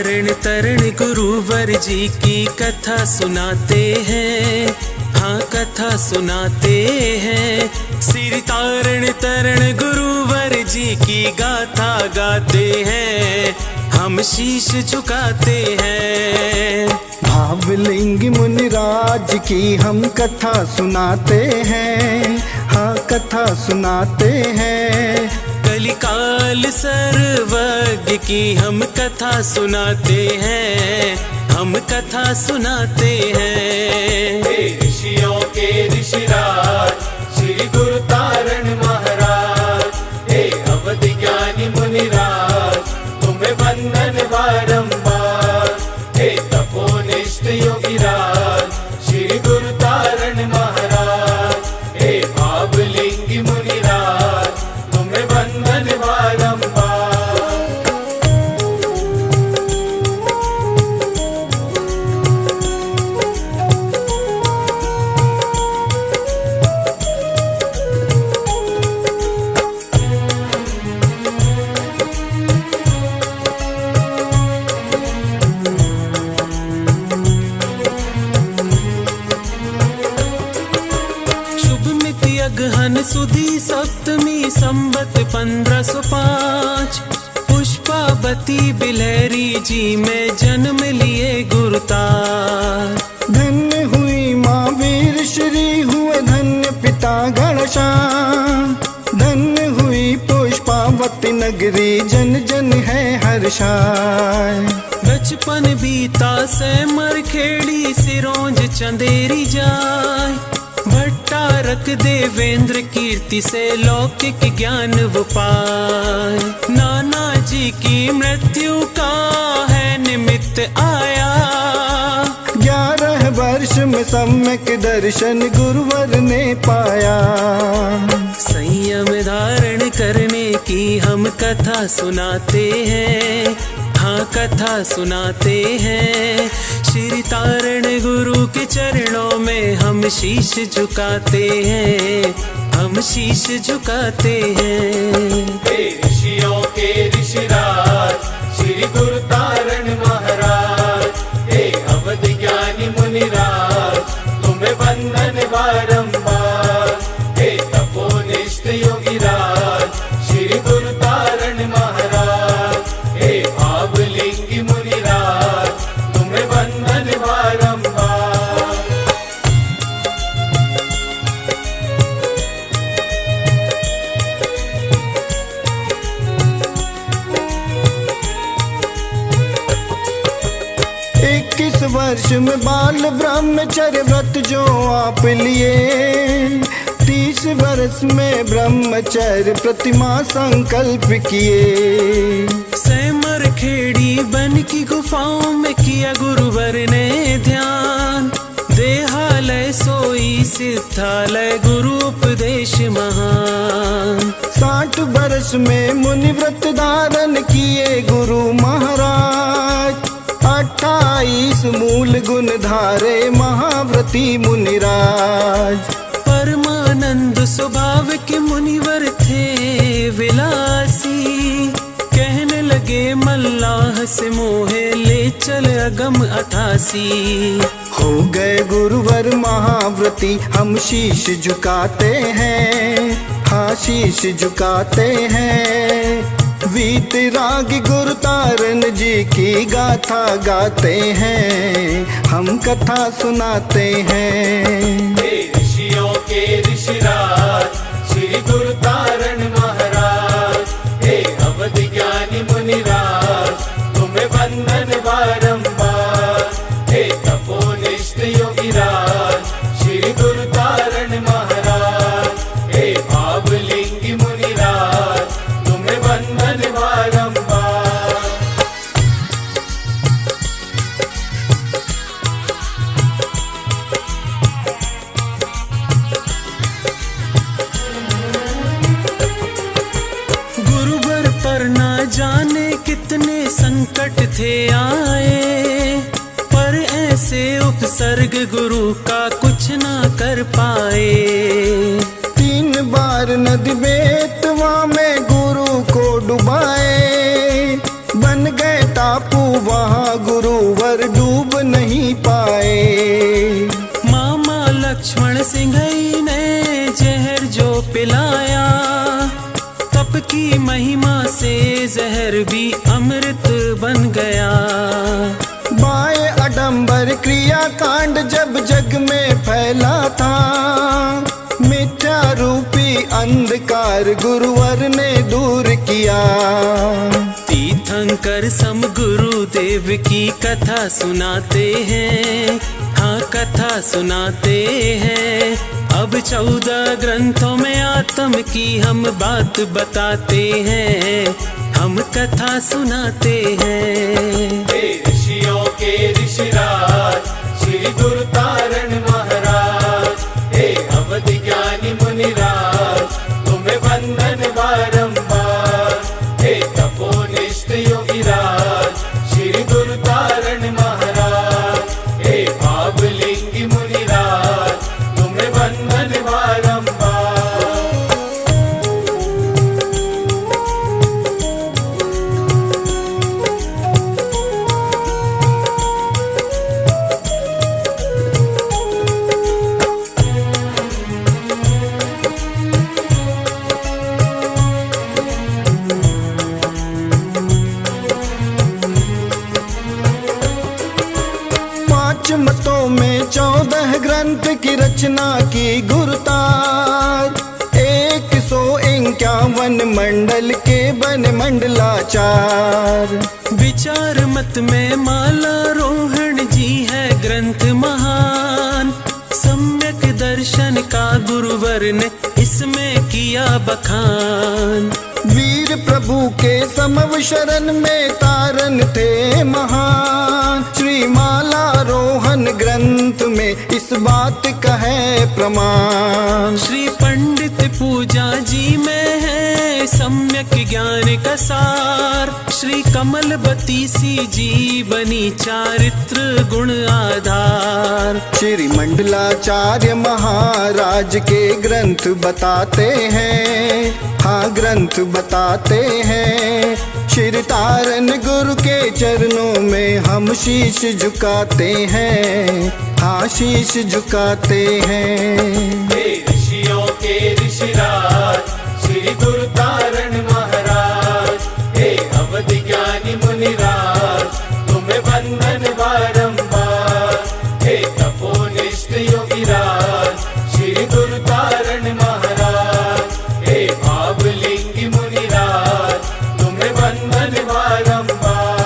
तारण तरण गुरुवर जी की कथा सुनाते हैं, हाँ कथा सुनाते हैं। सिर तारण तरण गुरुवर जी की गाथा गाते हैं, हम शीश झुकाते हैं। भावलिंग मुनिराज की हम कथा सुनाते हैं, हाँ कथा सुनाते हैं। कलिकाल सर्वज्ञ की हम कथा सुनाते हैं, हम कथा सुनाते हैं। ऋषियों के ऋषिराज श्री गुरु तारण महाराज, हे अवध ज्ञानी मुनिराज तुम्हें वंदन बारंबार। हे तपोनिष्ठ योगीराज श्री गुरु तारण महाराज, हे भावलिंग मुनिराज तुम्हें वंदन बारंबार। अगहन सुदी सप्तमी संबत 1505, पुष्पावती बिलहरी जी में जन्म लिए गुरुतार। धन्य हुई माँ वीर श्री हुए धन्य पिता गणशान। धन्य हुई पुष्पावती नगरी जन जन है हर्षाय। बचपन बीता से मरखेड़ी सिरोंज चंदेरी जाय। भट्टारक देवेंद्र कीर्ति से लौकिक ज्ञान वो पाए। नाना जी की मृत्यु का है निमित्त आया। 11 वर्ष में सम्यक दर्शन गुरुवर ने पाया। संयम धारण करने की हम कथा सुनाते हैं, हाँ कथा सुनाते हैं। श्री तारण गुरु के चरणों में हम शीश झुकाते हैं, हम शीश झुकाते हैं। ऋषियों के ऋषिराज श्री गुरु तारण महाराज, हे अवध ज्ञानी मुनिराज तुम्हें वंदन बारंबार। हे तपोनिष्ठ योगीराज श्री गुरु तारण महाराज, हे भावलिंग मुनिराज तुम्हें वंदन बारंबार। इक्कीस वर्ष में बाल ब्रह्मचर्य व्रत जो आप लिए। 30 वर्ष में ब्रह्मचर्य प्रतिमा संकल्प किए। सैमर खेड़ी बन की गुफाओं में किया गुरुवर ने ध्यान। देहालय सोई सिद्धालय गुरु उपदेश महान। 60 वर्ष में मुनि व्रत धारण किए गुरु महाराज। 28 मूल गुण धारे महाव्रती मुनिराज। परमानंद स्वभाव के मुनिवर थे विलासी। कहने लगे मल्लाह से मोहे ले चल अगम अथासी। हो गए गुरुवर महाव्रती हम शीश झुकाते हैं, हाँ शीश झुकाते हैं। वीतरागी गुरु तारण जी की गाथा गाते हैं, हम कथा सुनाते हैं। ऋषियों के ऋषिराज श्री गुरु तारण महाराज, हे अवध ज्ञानी मुनिराज तुम्हें वंदन बारंबार। हे तपोनिष्ठ योगीराज श्री गुरु तारण महाराज, हे भावलिंग मुनिराज तुम्हें वंदन बारंबार। गुरुवर पर ना जाने कितने संकट थे आए। पर ऐसे उपसर्ग गुरु का कुछ ना कर पाए। 3 बार नदी बेतवा में गुरु को डुबाए। बन गए ताप टापू वहाँ गुरुवर डूब नहीं पाए। मामा लक्ष्मण सिंघई ने जहर जो पिलाया, तप की महिमा से जहर भी अमृत बन गया। बाएं अडंबर क्रिया कांड जब जग में फैला था, मिथ्या रूपी अंधकार गुरुवर ने दूर किया। तीर्थंकर सम गुरुदेव की कथा सुनाते हैं, हाँ कथा सुनाते हैं। अब 14 ग्रंथों में आत्म की हम बात बताते हैं, हम कथा सुनाते हैं। ऋषियों के ऋषिराज श्री गुरु तारण महाराज, हे अवधि ज्ञानी मुनिराज, तुम्हें वंदन बारंबार। हे तपोनिष्ठ योगीराज श्री गुरु तारण महाराज, हे भावलिंगी मुनिराज, तुम्हें वंदन बारंबार। मतों में 14 ग्रंथ की रचना की गुरुतार, 151 मंडल के बन मंडलाचार। विचार मत में माला रोहण जी है ग्रंथ महान, सम्यक दर्शन का गुरुवर ने इसमें किया बखान। वीर प्रभु के समव शरण में तारन थे महान, श्री माला रोहन ग्रंथ में इस बात का है प्रमाण। श्री पंडित पूजा जी में है सम्यक ज्ञान का सार, श्री कमलवती सी जीवनी चारित्र गुण आधार। श्री मंडलाचार्य महाराज के ग्रंथ बताते हैं, हाँ ग्रंथ बताते हैं। श्री तारन गुरु के चरणों में हम शीश झुकाते हैं, हाँ शीश झुकाते हैं। हे ऋषियों के ऋषिराज श्री गुरु तारण महाराज, हे अवधि ज्ञानी मुनिराज, तुम्हें वंदन बारंबार। हे तपोनिष्ठ योगीराज श्री गुरु तारण महाराज, हे भावलिंगी मुनिराज, तुम्हें वंदन बारंबार।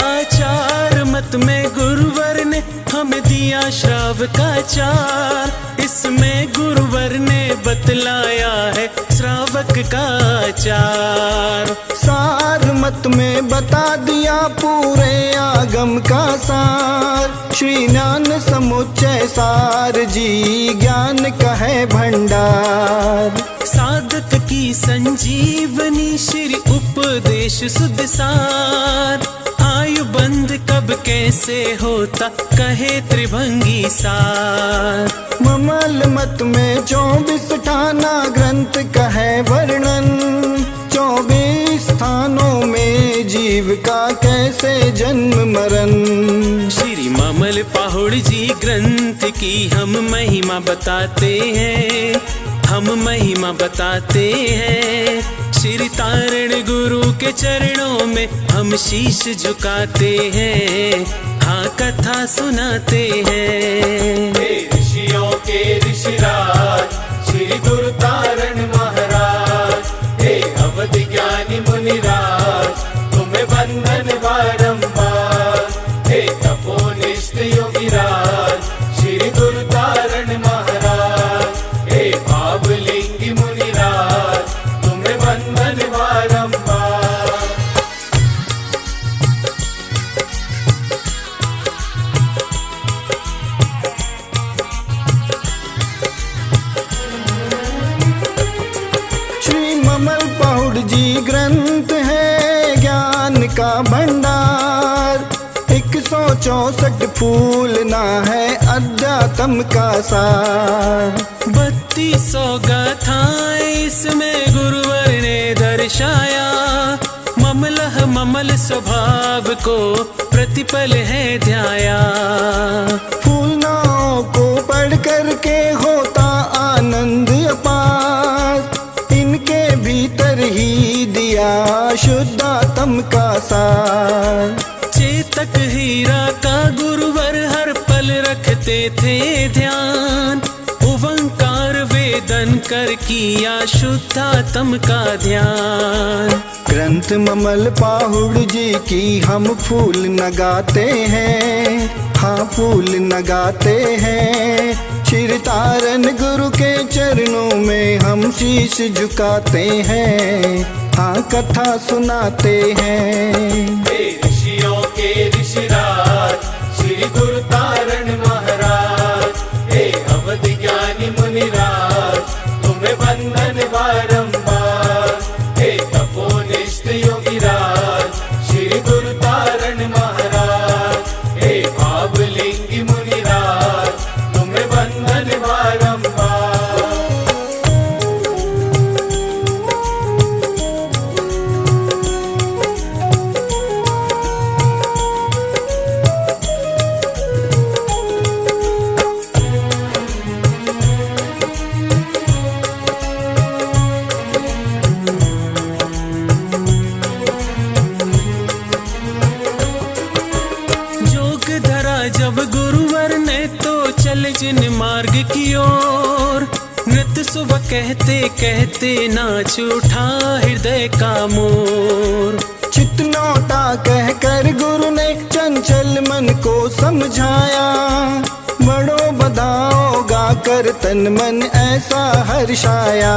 आचार मत में गुरुवर ने हमें दिया श्राव का चार, इसमें गुरुवर ने बतलाया है श्रावक का आचार। सार मत में बता दिया पूरे आगम का सार, श्री ज्ञान समुच्चय सार जी ज्ञान का है भंडार। साधक की संजीवनी श्री उपदेश सुध सार, आयु बंध कब कैसे होता कहे त्रिभंगी सार। ममल मत में 24 ठाना ग्रंथ का है वर्णन, 24 स्थानों में जीव का कैसे जन्म मरण। श्री मामल पाहुड़ जी ग्रंथ की हम महिमा बताते हैं, हम महिमा बताते हैं। श्री तारण गुरु के चरणों में हम शीश झुकाते हैं, हाँ कथा सुनाते हैं। हे ऋषियों के ऋषिराज श्री गुरु तारण महाराज, हे अवधि ज्ञानी मुनिराज, तुम्हें वंदन बारंबार। हे तपोनिष्ठ योगीराज श्री गुरु तारण महाराज, हे भावलिंगी मुनिराज, तुम्हें वंदन बारंबार। श्री ममल पहुड़ जी ग्रंथ है ज्ञान का भंडार, 364 फूल ना है अध्यात्म का सार। 3200 गाथाएं इसमें गुरुवर ने दर्शाया, ममलह ममल स्वभाव को प्रतिपल है ध्याया। फूल नाव को पढ़ करके होता आनंद अपार, इनके भीतर ही दिया शुद्धात्म का सार। चेतक हीरा का गुरुवर हर पल रखते थे ध्यान, ओंकार वेदन कर किया शुद्धात्म का ध्यान। ग्रंथ ममल पाहुड़ जी की हम फूल न गाते हैं, हाँ फूल न गाते हैं। श्री तारन गुरु के चरणों में हम शीश झुकाते हैं, हाँ कथा सुनाते हैं। ऋषियों के ऋषिराज श्री गुरु तारण महाराज, हे अवध ज्ञानी मुनिराज, तुम्हें वंदन बारंबार। हे तपोनिष्ठ योगीराज श्री गुरु तारण महाराज, हे भावलिंगी मुनिराज, तुम्हें वंदन बारंबार। जब गुरुवर ने तो चल जिन मार्ग की ओर, नृत्य सुबह कहते कहते नाच उठा हृदय का मोर। चितनौटा कह कर गुरु ने चंचल मन को समझाया, बड़ो बधाओ गाकर तन मन ऐसा हर्षाया।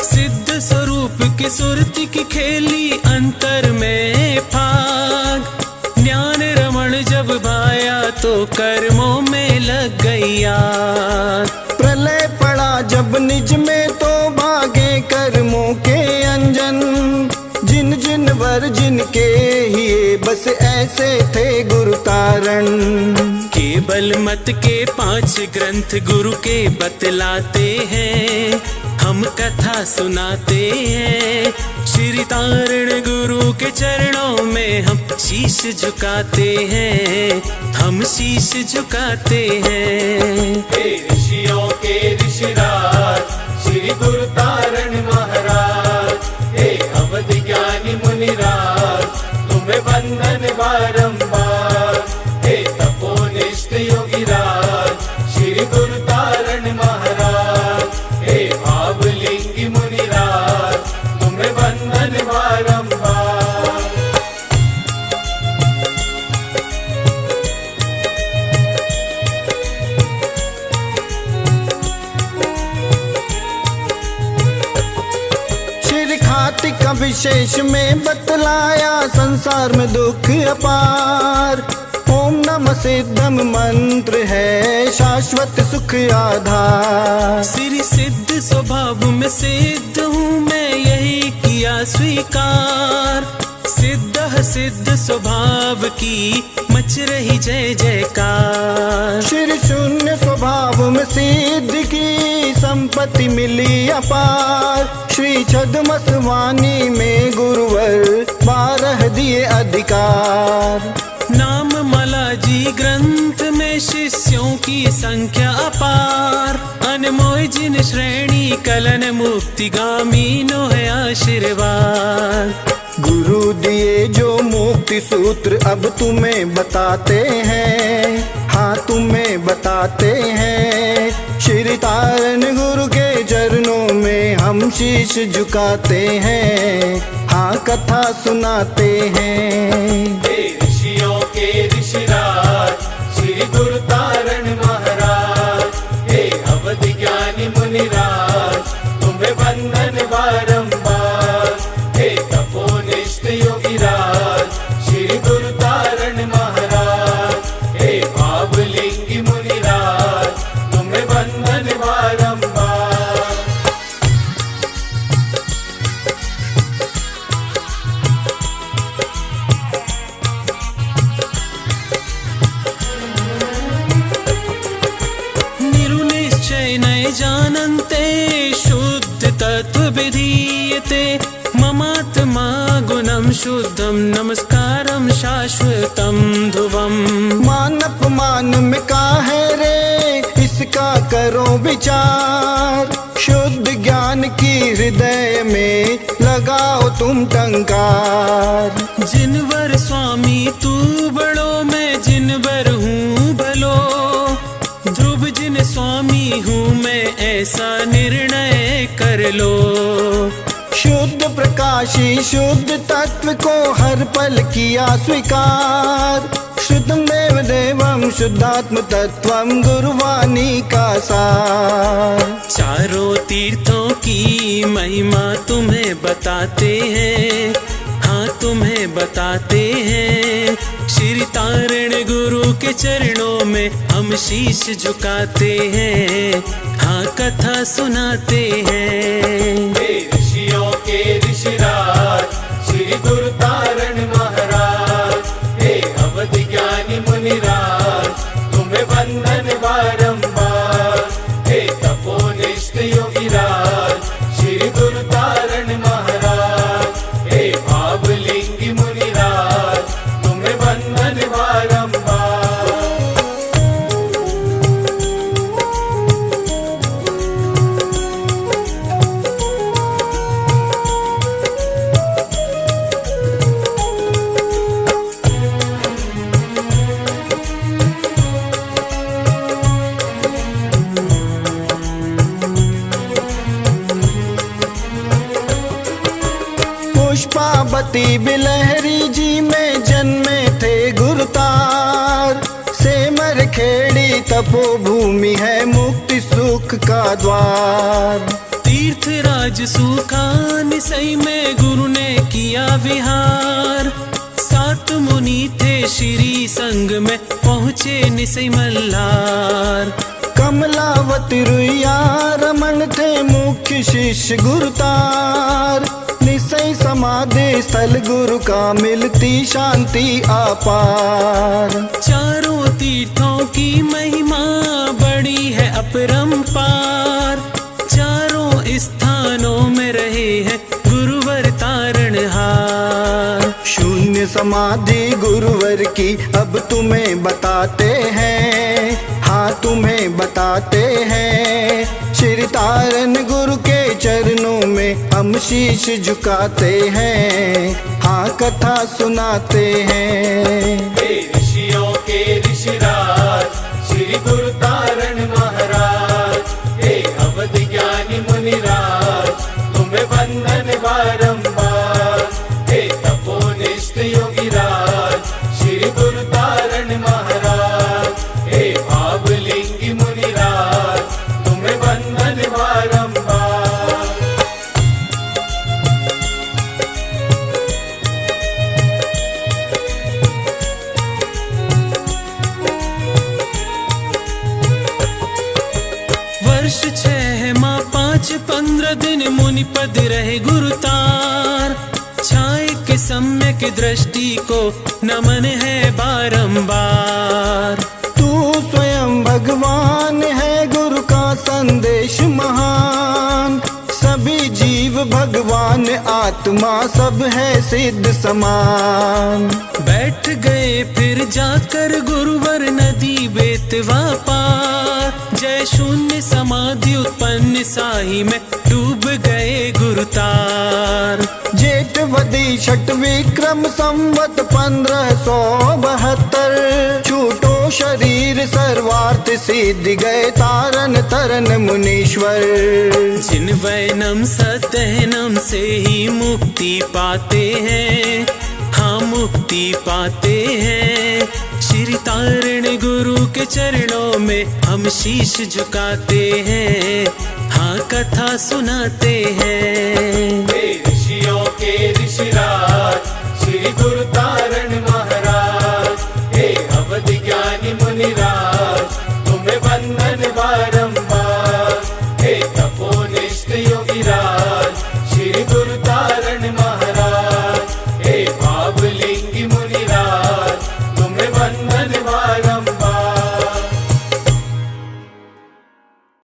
सिद्ध स्वरूप की सुरति की खेली अंतर में फाग, ज्ञान रमण जब भाया तो कर्मों में लग गई आग। प्रलय पड़ा जब निज में तो भागे कर्मों के अंजन, जिन जिन वर जिनके ही बस ऐसे थे गुरु तारण। केवल मत के 5 ग्रंथ गुरु के बतलाते हैं, हम कथा सुनाते हैं। श्री तारण गुरु के चरणों में हम शीश झुकाते हैं, हम शीश झुकाते हैं। हे ऋषियों के ऋषिराज श्री गुरु तारण महाराज, हे अवध ज्ञानी मुनिराज, तुम्हें वंदन बारंबार। हे तपोनिष्ठ योगीराज श्री गुरु तारण महाराज, हे भावलिंगी मुनिराज, तुम्हें वंदन बारंबार। श्री खातिक विशेष में बतलाया संसार में दुख अपार। ओम नमः सिद्धम मंत्र है शाश्वत सुख आधार। श्री सिद्ध स्वभाव में सिद्ध हूँ मैं यही किया स्वीकार, सिद्ध सिद्ध स्वभाव की मच रही जय जयकार। श्री शून्य स्वभाव में सिद्ध की संपत्ति मिली अपार। श्री छद्मस वाणी में गुरुवर 12 दिए अधिकार। नाम मलाजी ग्रंथ में शिष्यों की संख्या अपार, अनमोल जिन श्रेणी कलन मुक्तिगामी नो है आशीर्वाद। गुरु दिए जो मुक्ति सूत्र अब तुम्हें बताते हैं, हाँ तुम्हें बताते हैं। श्री तारण गुरु के चरणों में हम शीश झुकाते हैं, हाँ कथा सुनाते हैं। हे ऋषियों के ऋषिराज श्री गुरु तारण महाराज, हे अवध ज्ञानी मुनिराज, तुम्हें वंदन बारंबार। हे तपोनिष्ठ योगीराज श्री गुरु तारण महाराज, हे भावलिंगी मुनिराज, तुम्हें वंदन बारंबार। जानन्ते शुद्ध तत्व विधीयते ममात्मा गुणं शुद्धं नमस्कारं शाश्वतं ध्रुवम्। मान अपमान में काहे रे इसका करो विचार, शुद्ध ज्ञान की हृदय में लगाओ तुम टंकार। जिनवर स्वामी तू बड़ो मैं जिनवर हूँ भलो, ध्रुव जिन स्वामी हूँ मैं ऐसा निर्णय कर लो। शुद्ध प्रकाशी शुद्ध तत्व को हर पल किया स्वीकार, शुद्धं देव देवं शुद्धात्म तत्वं गुरुवाणी का सार। चारों तीर्थों की महिमा तुम्हें बताते हैं, हाँ तुम्हें बताते हैं। श्री तारण गुरु के चरणों में हम शीश झुकाते हैं, हाँ कथा सुनाते हैं। ऋषियों के ऋषिराज श्री गुरु तारण महाराज, हे अवधि ज्ञानी मुनिराज तुम्हें वंदन बारंबार। हे तपोनिष्ठ योगीराज श्री गुरु तारण महाराज, हे भावलिंगी मुनिराज तुम्हें वंदन बारंबार। पुष्पावती बिलहरी जी में जन्मे थे गुरुतार, सेमर खेड़ी तपोभूमि है मुक्ति सुख का द्वार। तीर्थराज सुखान सई में गुरु ने किया विहार, सात मुनि थे श्री संग में पहुँचे निसई मल्हार। कमलावती रुइया रमन थे मुख्य शिष्य गुरुतार, निसई समाधि स्थल गुरु का मिलती शांति अपार। चारों तीर्थों की महिमा बड़ी है अपरंपार, चारों स्थानों में रहे हैं गुरुवर तारणहार। शून्य समाधि गुरुवर की अब तुम्हें बताते हैं, हाँ तुम्हें बताते हैं। श्री तारण गुरु के चरणों में हम शीश झुकाते हैं, हाँ कथा सुनाते हैं। हे ऋषियों के ऋषिराज श्री गुरु तारण महाराज, हे अवधि ज्ञानी मुनिराज तुम्हें वंदन बारंबार। हे तपोनिष्ठ योगीराज श्री गुरु तारण महाराज, हे भावलिंगी मुनिराज तुम्हें वंदन बारंबार। वर्ष 6 माह 5 15 दिन मुनि पद रहे गुरुतार, छाए के सम्यक दृष्टि को नमन है बारंबार। तू स्वयं भगवान है गुरु का संदेश महान, सभी जीव भगवान आत्मा सब है सिद्ध समान। बैठ गए फिर जाकर गुरुवर नदी बेतवा पार, जय शून्य समाधि उत्पन्न साही में डूब गए गुरुतार। जेठवदी छठ विक्रम संवत 1572, छूटो शरीर सर्वार्थ सिद्ध गए तारण तरन मुनीश्वर। जिन वैनम सतहनम से ही मुक्ति पाते हैं, हाँ मुक्ति पाते हैं। श्री तारण गुरु के चरणों में हम शीश झुकाते हैं, हाँ कथा सुनाते हैं। हे ऋषियों के ऋषिराज श्री गुरु तारण